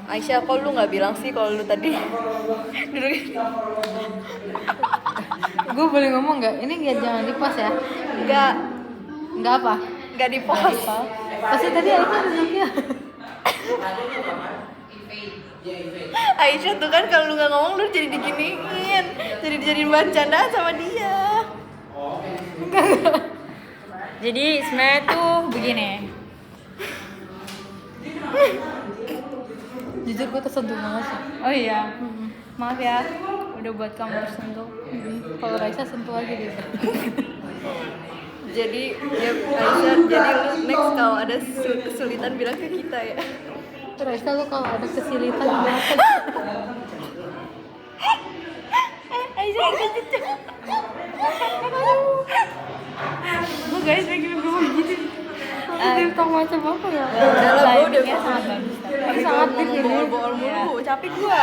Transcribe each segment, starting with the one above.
Aisyah, kok lu nggak bilang sih kalau lu tadi duduk? Gue boleh ngomong nggak? Ini nggak, jangan di post ya. Nggak apa? Nggak di post. Pasti tadi Aisyah duduknya. Aisyah tuh kan kalau lu nggak ngomong lu jadi diginiin, jadi dijadiin bahan candaan sama dia. Jadi sebenarnya tuh begini. Jujur gue tersentuh banget sih. Oh iya. Maaf ya, udah buat kamu tersentuh. Kalau Raisa sentuh aja gitu. Jadi ya Aisyah, jadi lu next kalau ada kesulitan bilang ke kita ya. Raisa lu kalau ada kesulitan bilang. Aisyah kecil. Lu guys lagi ngomong gitu. Dia tau macam apa ya? Udah lah, gue udah sangat bagus. Ini sangat deep ini. bohol mulu, capek gua.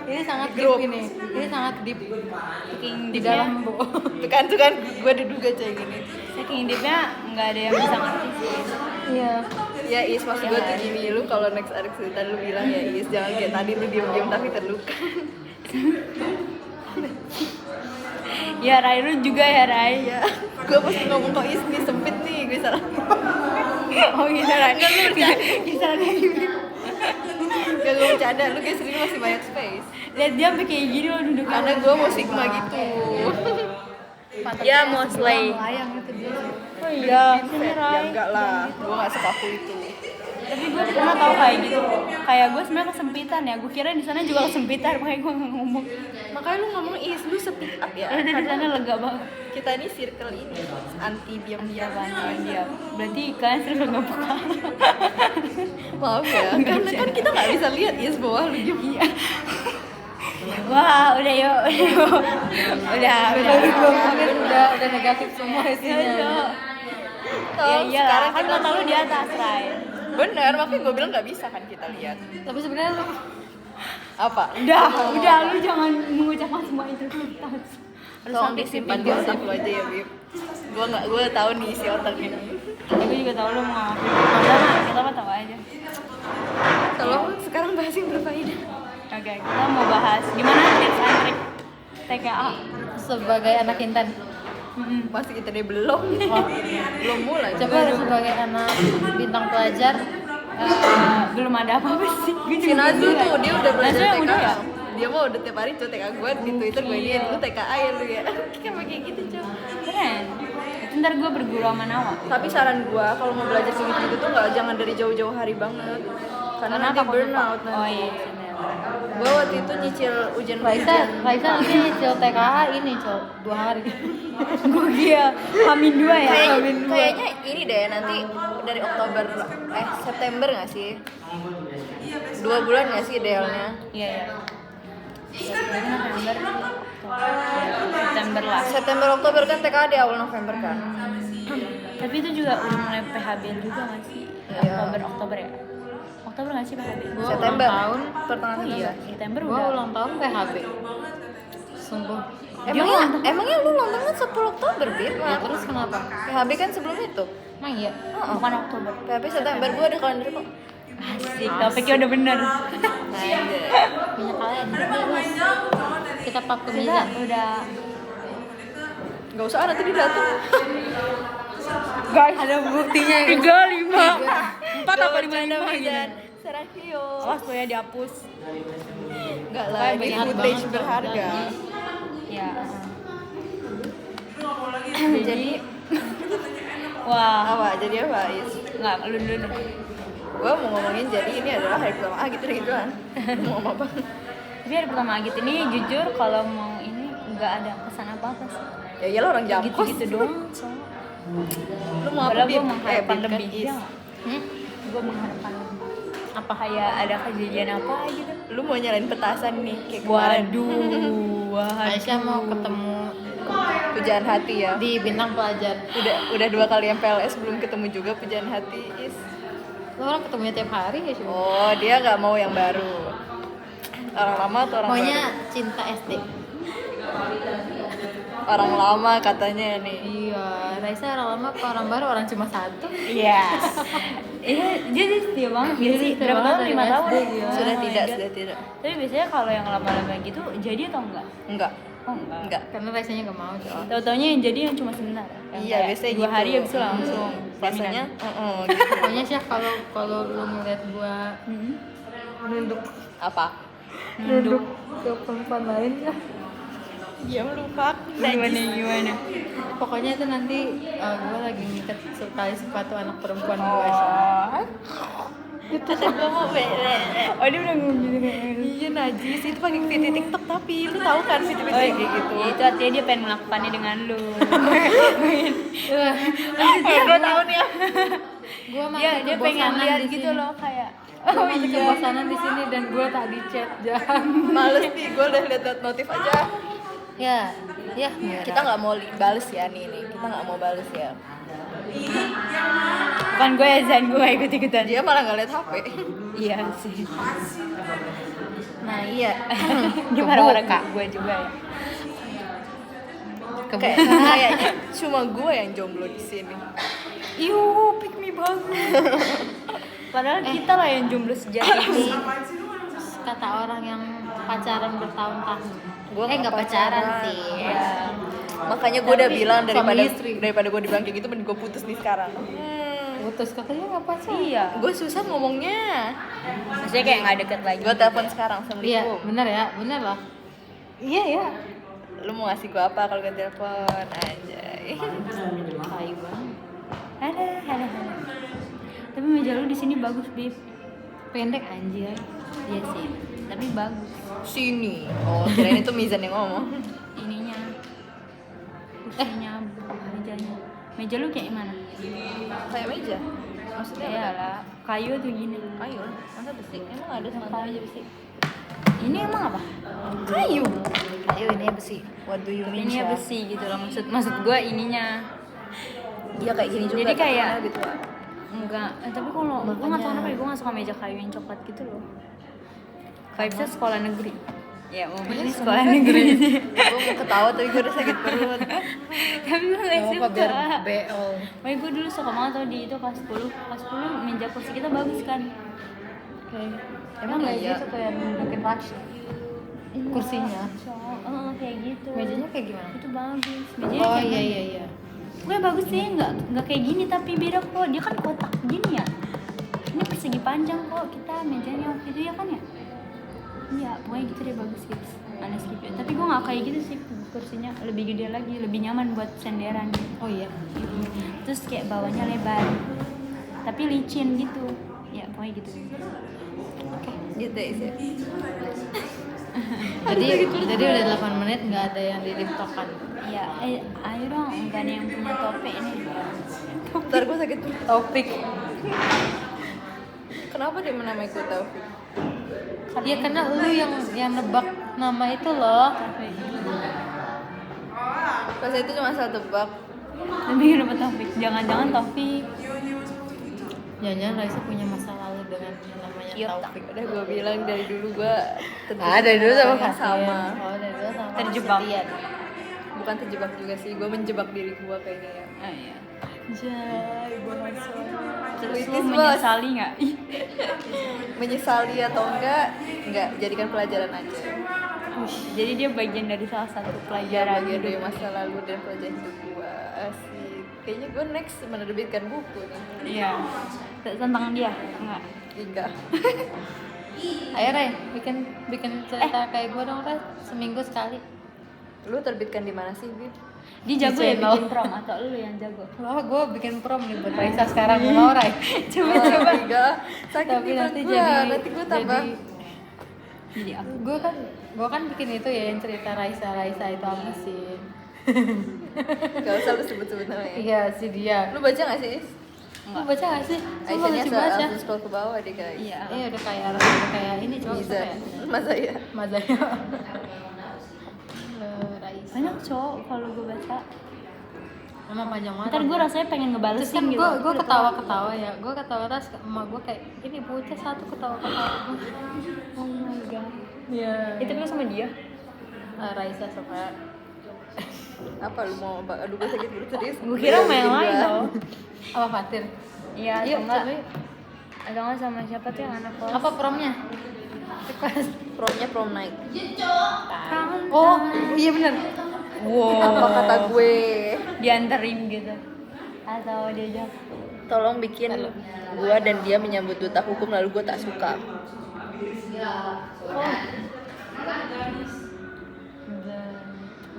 Ini sangat deep ini. Ini sangat deep. Saking Di deepnya, dalam Tuh kan gue diduga kayak gini. saking deepnya nggak ada yang bisa ngerti sih. Iya. Ya Is, maksud gue tuh gini, lu kalau next ada kesulitan lu bilang ya Is, jangan kayak tadi lu diam-diam tapi terluka. Ya Rai, lu juga ya Rai. Ya, gue pasti ngomong kok Is nih sempit nih, gue salah. Oh gitu Rai. Bisa kayak gini. Gak gue bercanda, lu kayak sering masih banyak space. Lihat dia sampai kayak gini loh duduk. Karena gue mau sigma gitu. Ya mau slay. Layang itu dia. Oh iya, sini Ya Rai. enggak lah, gue gak sekaku itu. Tapi gue pernah tahu kayak gitu. Kayak gue sebenarnya kesempitan ya. Gue kira di sana juga kesempitan, makanya gue nggak ngomong. Makanya lu ngomong Is, lu speak up ya. Udah di sana lega banget. Kita ini circle ini anti diam-diam. Diam. Berarti kalian sering nggak buka. Maaf ya, karena kan kita nggak bisa lihat Is bawah lu diem. Iya. Wah, udah yuk. Udah. Udah negatif semua isinya. Ya iyalah, kan kita mata lu di atas, Rai. bener, makanya gue bilang nggak bisa kan kita lihat. Tapi sebenarnya lu Apa? Udah, lu jangan mengucapkan semua itu. Harus Tolong sampai disimpan titik di gua. otak lu aja ya, Bib. Gue tahu nih isi otak ini. Ya, gue juga tahu lu mau ngapain. Kita mah tahu aja. Tolong sekarang bahas yang berfaedah. Oke, kita mau bahas gimana tips and trik TKA. sebagai anak Intan. Masih kita deh belum mulai. Coba sebagai anak bintang pelajar. Belum ada apa-apa sih. Gue Si Nazul tuh dia udah belajar Nazul TKA. udah ya? Dia mah udah tiap hari tuh TKA gue di Twitter gue ini lu TKA ya lu ya. Kayak kayak gitu cuy. Keren. Itu ntar gue berguru sama Nawa. Tapi saran gue kalau mau belajar kayak gitu tuh nggak jangan dari jauh-jauh hari banget. Karena nanti takut burnout lupa. nanti. Oh iya. Gue waktu itu nyicil ujian Raisa nanti nyicil TKA ini, Cok. 2 hari. Gue dia Hamin 2 ya. Kayaknya ini deh nanti dari Oktober September nggak sih? 2 bulan nggak sih idealnya? Iya. September lah. September Oktober kan TKA di awal November kan? Tapi itu juga udah mulai PHB juga nggak sih? Iya. Oktober ya. Oktober nggak sih PHB? Gua September ulang tahun. pertengahan Oh iya, September. September Gua udah. ulang tahun PHB. Sungguh. Emangnya lu ulang tahun 10 Oktober, Bib? Ya terus kenapa? PHB kan sebelum itu. Emang iya. Bukan Oktober. PHB September gue ada kalender kok. Asik, topiknya udah bener. Minyak kalian terus. Kita pakai Kita minyak. udah. Gak usah nanti dia datang. Guys, ada buktinya. 3, 5, 4 apa 5 gitu. Serahio. Awas tuh ya dihapus. Enggak lah, ini Banyak footage banget berharga. Ya. Jadi Wah, apa? Jadi apa, Is? nggak lu dulu. Gue mau ngomongin jadi ini adalah hari pertama gitu kan. Mau ngomong apa? Tapi hari pertama Agit ini jujur kalau mau ini nggak ada kesan apa-apa sih. Ya iyalah orang Jampos. Gitu-gitu doang. Soalnya. Lu mau apa, Padahal Bib? gue mengharapkan Bib kan, lebih. Is. Ya. Gue mengharapkan lebih. Apa kayak ada kejadian apa gitu? Lu mau nyalain petasan nih kayak kemarin. Waduh. Aisyah mau ketemu Pujaan hati ya. di bintang pelajar. Udah 2 kali yang PLS belum ketemu juga pujaan hati, Is. Lo orang ketemunya tiap hari ya sih? Oh, dia nggak mau yang baru. Orang lama atau orang Maunya baru? cinta SD. orang lama katanya nih. Iya, Raisa orang lama apa orang baru, orang cuma satu. Iya. Iya, dia setia banget. Dia Biasanya setia berapa tahun? banget 5 dari tahun. SD dia. Sudah Oh my tidak, God. sudah tidak. Tapi biasanya kalau yang lama-lama gitu jadi atau enggak? Enggak, Oh enggak. enggak. Karena Raisanya nggak mau, Cok. Tahu-taunya yang jadi yang cuma sebentar. Yang Iya, kayak biasanya 2 gitu. hari habis itu langsung Biasanya, pelaminan. gitu. Pokoknya sih kalau lu ngeliat gua Hmm. nunduk Apa? nunduk ke perempuan lain ya. Diam lu Pak. Gimana? Pokoknya itu nanti gua lagi ngikat sekali sepatu anak perempuan gua sih. Itu gua mau bere. Oh dia udah ngomong gitu kayak Iya najis, itu pakai video TikTok tapi lu tahu kan video-video kayak gitu. Ya, itu artinya dia pengen melakukannya dengan lu. Gua tahu nih ya. Gua Dia masih pengen kebosanan lihat di gitu sini. loh kayak Gua masih kebosanan di sini dan gua tak di chat jangan. Males nih, gua udah liat notif aja. Ya, Kita nggak mau bales ya nih. Kita nggak mau bales ya. bukan gue ya Zan, gue gak ikut-ikutan. Dia malah nggak liat HP. Iya sih. Nah iya. Dia marah-marah kak gue juga ya. Kayaknya cuma gue yang jomblo di sini. Iu, pick me banget. Padahal kita lah yang jomblo sejati. Kata orang yang pacaran bertahun-tahun. Gua Nggak nggak pacaran pacaran. sih. Iya. Makanya gue udah Tapi bilang suami istri. daripada gue dibilang kayak gitu mending gue putus nih sekarang. Putus katanya nggak pacaran. Iya. Gue susah ngomongnya. Maksudnya kayak gak deket lagi. Gue telepon sekarang Iya, Assalamualaikum. bener ya, bener lah. Iya ya. Lu mau ngasih gue apa kalau gue telepon aja. Tai banget. Ada. Tapi meja lu di sini bagus, Bib. Pendek anjir. Iya sih. Tapi bagus. Sini. Oh, kirain itu Mizan yang ngomong. Ininya. Kursinya, mejanya. Meja lu kayak gimana? Kayak meja. Maksudnya Ya lah, kayu tuh gini. kayu. Masa besi? Emang ada semacam meja besi? Ini emang apa? Kayu. Kayu ini besi. What do you mean? Ini Syah? besi gitu loh. Maksud gue ininya. Iya kayak gini juga. Jadi kayak gitu. enggak, tapi kalau gue nggak tahu kenapa ya, gue nggak suka meja kayu yang coklat gitu loh. Vibesnya sekolah negeri. Ya mau ini sekolah negeri. Gue mau ketawa tapi gue udah sakit perut. Tapi gue nggak Apa suka. biar BO. Makanya gue dulu suka banget tau di itu kelas 10. Kelas 10 meja kursi kita bagus kan. Kayak Emang kayak iya? gitu kayak nundukin Raksha. Kursinya. Kayak gitu. Mejanya kayak gimana? Itu bagus. Mejanya Oh kayak iya. gue bagus sih, nggak kayak gini tapi beda kok. Dia kan kotak gini ya. Ini persegi panjang kok. Kita mejanya waktu itu ya kan ya. Iya, pokoknya gitu deh, bagus gitu. Aneh skip ya. Tapi gue nggak kayak gitu sih, kursinya lebih gede lagi, lebih nyaman buat senderan. Oh iya. Terus kayak bawahnya lebar, tapi licin gitu. Ya pokoknya gitu. Gitu ya sih. Jadi udah 8 menit nggak ada yang ditiktokan. Iya, ayo dong, nggak ada yang punya topik nih. Ntar gue sakit perut. Topik. Kenapa dia menamai gue Taufik? Ya karena lu yang nebak nama itu loh. Pas itu cuma asal tebak. Tapi kenapa topik? Jangan-jangan topik. Jangan-jangan Raisa punya masa lalu dengan yang namanya Cute. Taufik. Udah gue bilang dari dulu gue Dari dulu sama yang sama. Oh, dari dulu sama Terjebak. Septian. Bukan terjebak juga sih, gue menjebak diri gue kayaknya ya. Iya. Jai, gue rasa. Terus Wih, lu this menyesali nggak? Menyesali atau enggak, jadikan pelajaran aja. Jadi dia bagian dari salah satu Ya pelajaran bagian hidup. dari masa lalu dan pelajaran hidup gue. Asik. Kayaknya gue next menerbitkan buku nih. Iya. Tentang dia? Enggak. Enggak. Ayo Ray, bikin cerita kayak gue dong Ray, seminggu sekali. Lu terbitkan di mana sih, Bib? Dia jago ya channel. bikin prom atau lu yang jago? Wah, gue bikin prom nih buat Raisa sekarang mau Ray. Coba. Sakit Tapi nih nanti perut jadi gue. Nanti gue tambah. Jadi apa? gue kan bikin itu ya yang cerita Raisa itu apa sih? Gak usah lu sebut-sebut namanya. Iya si dia. Lu baca gak sih, Is? Lu baca gak sih? Coba Aisyahnya lucu banget ya. langsung scroll ke bawah deh, guys. Iya. Udah kayak ini coba Bisa. ya. Masa ya? Mazaya. Raisa. Banyak cowok kalau gue baca. Emang panjang banget. Ntar gue rasanya pengen Terus ngebalesin kan gitu. gue ketawa ya, gue ketawa terus emak gue kayak ini bocah satu ketawa. Oh my god. Iya. Itu lu sama dia? Raisa sama Apa lu mau adu gue sakit perut serius? Gue kira sama yang lain loh. Apa Fatir? Iya, Yuk, atau enggak? coba yuk. Atau enggak sama siapa tuh yang anak kelas? Apa promnya? Request. Promnya prom night. Oh, iya benar. Apa kata gue? Dianterin gitu. Atau diajak. Tolong bikin gua dan dia menyambut duta hukum lalu gua tak suka.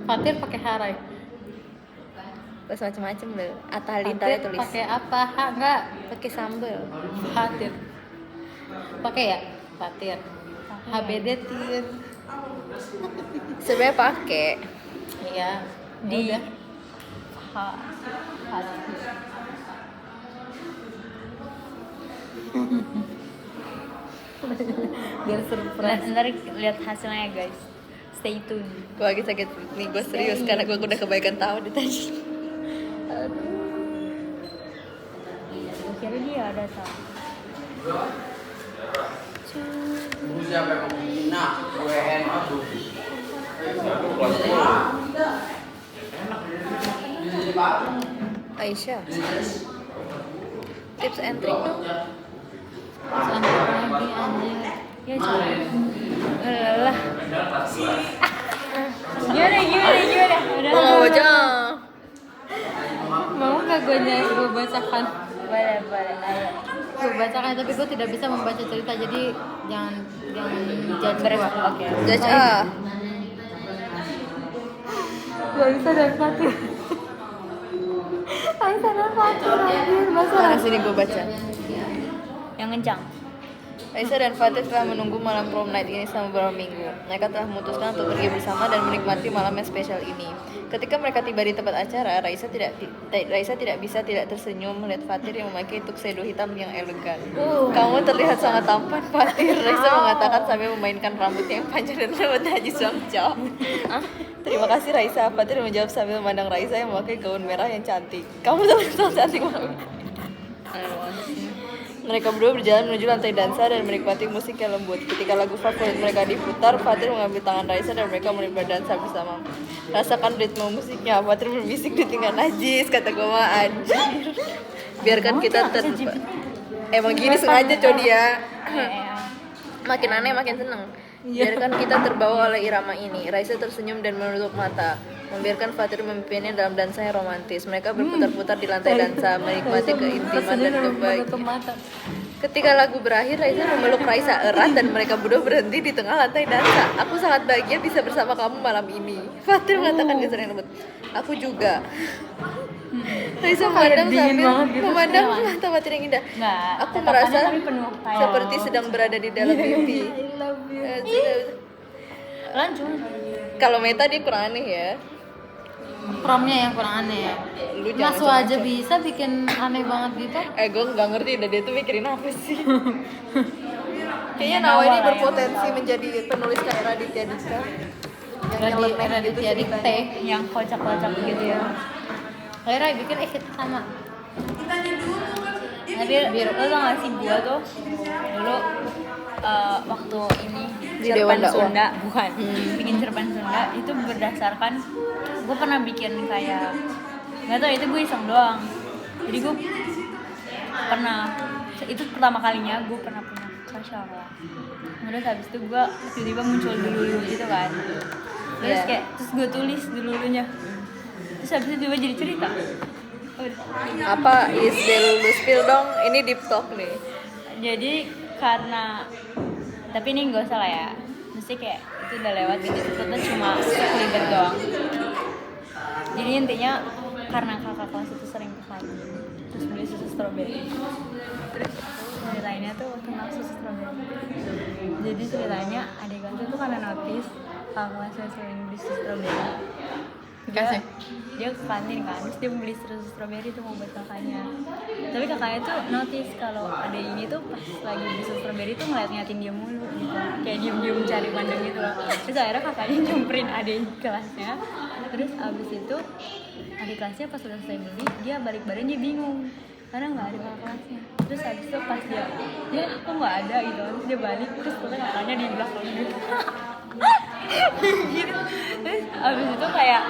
Fatir pakai harai. Terus macam-macam loh. Atalita Fatir tulis. pakai apa? Enggak, Pakai sambal. Fatir. Pakai ya? Fatir. HBD Tin. Sebenarnya pakai. Iya. Di Udah. Biar surprise. Ntar lihat hasilnya ya guys. Stay tune. Gua lagi sakit perut nih, gua serius karena gua udah kebaikan tahu di tadi. Gue kira dia ada tau. Siapa yang mau Nah, WN aduh. Aisyah. Tips and trick dong. Sampai lagi anjir. Ya coba. Lah. Gimana? Udah. Oh, baca. Mau nggak gue bacakan? Boleh. Ayo. Gue bacakan tapi gue tidak bisa membaca cerita jadi jangan judge gue. Oke. Judge ah. Gak bisa dan Fatir. Aisyah dan Fatir anjir Mana sini gua baca. Yang kencang. Aisyah dan Fatir telah menunggu malam prom night ini selama beberapa minggu. Mereka telah memutuskan untuk pergi bersama dan menikmati malam yang spesial ini. Ketika mereka tiba di tempat acara, Raisa tidak bisa tidak tersenyum melihat Fatir yang memakai tuxedo hitam yang elegan. Kamu terlihat sangat tampan, Fatir. Raisa mengatakan sambil memainkan rambutnya yang panjang dan rambut Haji Samjam. Terima kasih Raisa. Fatir menjawab sambil memandang Raisa yang memakai gaun merah yang cantik. Kamu terlihat sangat cantik malam ini. Mereka berdua berjalan menuju lantai dansa dan menikmati musik yang lembut. Ketika lagu favorit mereka diputar, Fatir mengambil tangan Raisa dan mereka mulai berdansa bersama. Rasakan ritme musiknya. Fatir berbisik di tingkat najis, kata gue mah anjir. Biarkan kita Emang gini sengaja coy dia. Makin aneh makin seneng. Biarkan kita terbawa oleh irama ini. Raisa tersenyum dan menutup mata, membiarkan Fatir memimpinnya dalam dansa yang romantis. Mereka berputar-putar di lantai dansa, menikmati keintiman dan kebahagiaan. Ketika lagu berakhir, Raisa memeluk Raisa erat dan mereka berdua berhenti di tengah lantai dansa. Aku sangat bahagia bisa bersama kamu malam ini, Fatir mengatakan dengan sering lembut. Aku juga. Raisa memandang mata Fatir yang indah. Nggak, Aku merasa tapi penuh kayak- seperti sedang berada di dalam mimpi. Lanjut. Kalau Meta dia kurang aneh ya. Promnya yang kurang aneh ya. Lu jangan Mas aja bisa bikin aneh banget gitu. Gue nggak ngerti dah dia tuh mikirin apa sih. Kayaknya Nawa Nawa ini lah ya. berpotensi menjadi penulis kayak Raditya Dika. Yang nyeleneh gitu Raditya Dikte. ceritanya. Yang kocak-kocak gitu ya. Akhirnya bikin kita sama. Tapi lo tau gak sih gue tuh dulu waktu ini Di Dewan cerpen Dakwah. Sunda bukan bikin cerpen Sunda itu berdasarkan gue pernah bikin kayak nggak tau itu gue iseng doang. Jadi gue pernah itu pertama kalinya gue pernah punya crush apa. Terus habis itu gue tiba-tiba muncul dulu gitu kan. Terus Iya. kayak terus gue tulis dulunya. Terus habis itu tiba jadi cerita. Udah. Apa is dulu spill dong? Ini deep talk nih. Jadi karena tapi ini gak usah lah ya, mesti kayak itu udah lewat gitu, itu cuma sekelibat doang. Jadi intinya karena kakak kelas itu sering ke kantin terus beli susu stroberi, terus ceritanya tuh tentang susu stroberi. Jadi ceritanya adik kelas itu karena notice kakak kelasnya sering beli susu stroberi, Dikasih? dia ke kantin kan, terus dia beli susu stroberi tuh mau buat kakaknya. Tapi kakaknya tuh notice kalau ada ini tuh pas lagi beli susu stroberi tuh ngeliat-ngeliatin dia mulu gitu, kayak diem-diem cari pandang gitu loh. Terus akhirnya kakaknya nyamperin adik kelasnya, terus abis itu adik kelasnya pas udah selesai beli dia balik badan, dia bingung karena nggak ada kakak kelasnya. Terus abis itu pas dia kok nggak ada gitu, terus dia balik terus ternyata kakaknya di belakang gitu. gitu. Terus abis itu kayak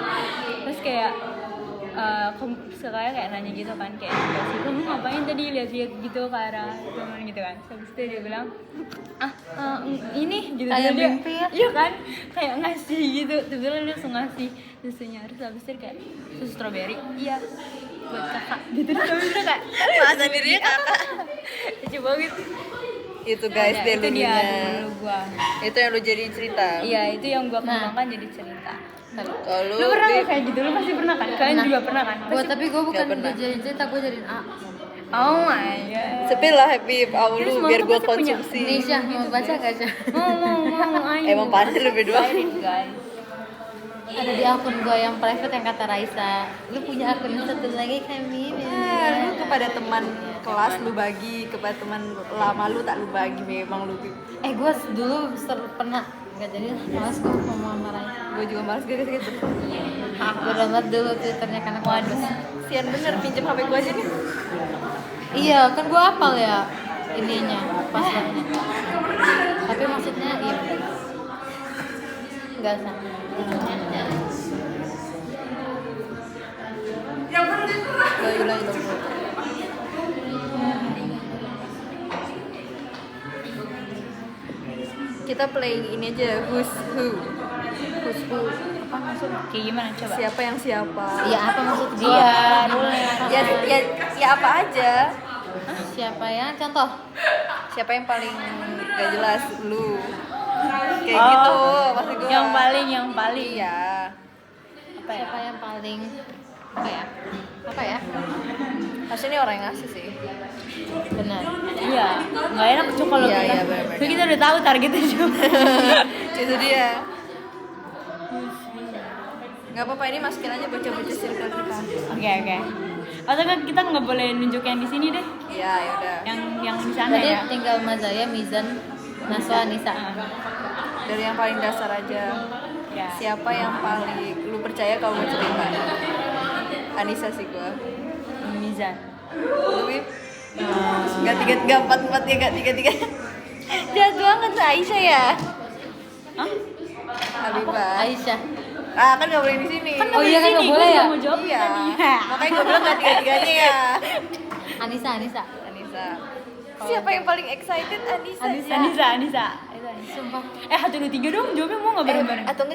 sekalian kayak nanya gitu kan, kayak kamu ngapain tadi lihat-lihat gitu ke arah teman gitu kan. Terus habis itu dia bilang ini gitu, Kayak dia mimpi ya? iya kan, kayak ngasih gitu. Terus dia langsung ngasih susunya. Terus habis itu kayak susu strawberry, iya buat kakak gitu. Terus habis itu kayak Masa dirinya kakak. lucu banget. Itu guys, Ada, itu dia dulunya. dulu gua. Itu yang lu jadi cerita. Iya, itu yang gua kembangkan jadi cerita. Kalau Lu pernah Bib, nggak kayak gitu? Lu pasti pernah kan? Kalian juga pernah kan? Gua tapi gue bukan Nggak pernah. dijadiin cerita, gue jadiin A. Oh my god. sepil lah Bib, Terus lu Mama biar gua pasti punya konsumsi. Nisha mau baca gak sih? Mau ayo. Emang pasti lu berdua. Excited, guys. Ada di akun gue yang private yang kata Raisa. Lu punya akun satu lagi kami. Lu kepada teman kelas lu bagi, kepada teman lama lu tak lu bagi, memang lu Bib. Gue dulu pernah nggak jadi malas gue ngomong sama Raisa. Gue juga males gitu. Gue download dulu Twitternya karena Waduh. Sian bener, pinjem HP gua aja nih. Iya kan gue hafal ya ininya passwordnya. Tapi maksudnya iya nggak sama. Lah. Kita playing ini aja, Who's Who. Apa maksudnya? Kayak gimana coba? Siapa yang siapa? Iya apa maksud dia? Iya, Boleh. Ya apa aja. Siapa ya? Contoh. Siapa yang paling gak jelas? Lu. Kayak Oh, gitu maksud gua. Yang paling. Iya. Siapa yang paling apa ya? Harusnya ini orang yang ngasih sih. Benar. Iya, nggak enak cuma kalau Iya, kita. iya, benar-benar. Soalnya kita udah tahu targetnya juga. Itu dia. Gak apa-apa, ini masukin aja bocah-bocah circle kita. Oke. Atau kan kita nggak boleh nunjuk yang di sini deh, Iya, yaudah. yang di sana Jadi ya. tinggal Mazaya, Mizan, Naswa, Nisa. Dari yang paling dasar aja. Ya. Siapa yang paling lu percaya kalau mau cerita? Anissa sih gua. Mizan. Lu Bib? Gak 4 ya, gak 3. Jahat banget tuh Aisyah ya. Hah? Habibah. Aisyah. Kan gak boleh di sini. Oh iya kan nggak boleh ya? Mau jawab Iya. tadi. Makanya gue bilang gak 3-3-nya ya. Anissa. Anissa. Siapa yang paling excited? Anissa. Anissa. Sumpah. 1, 2, 3 dong, jawabnya mau nggak bareng-bareng? Atau enggak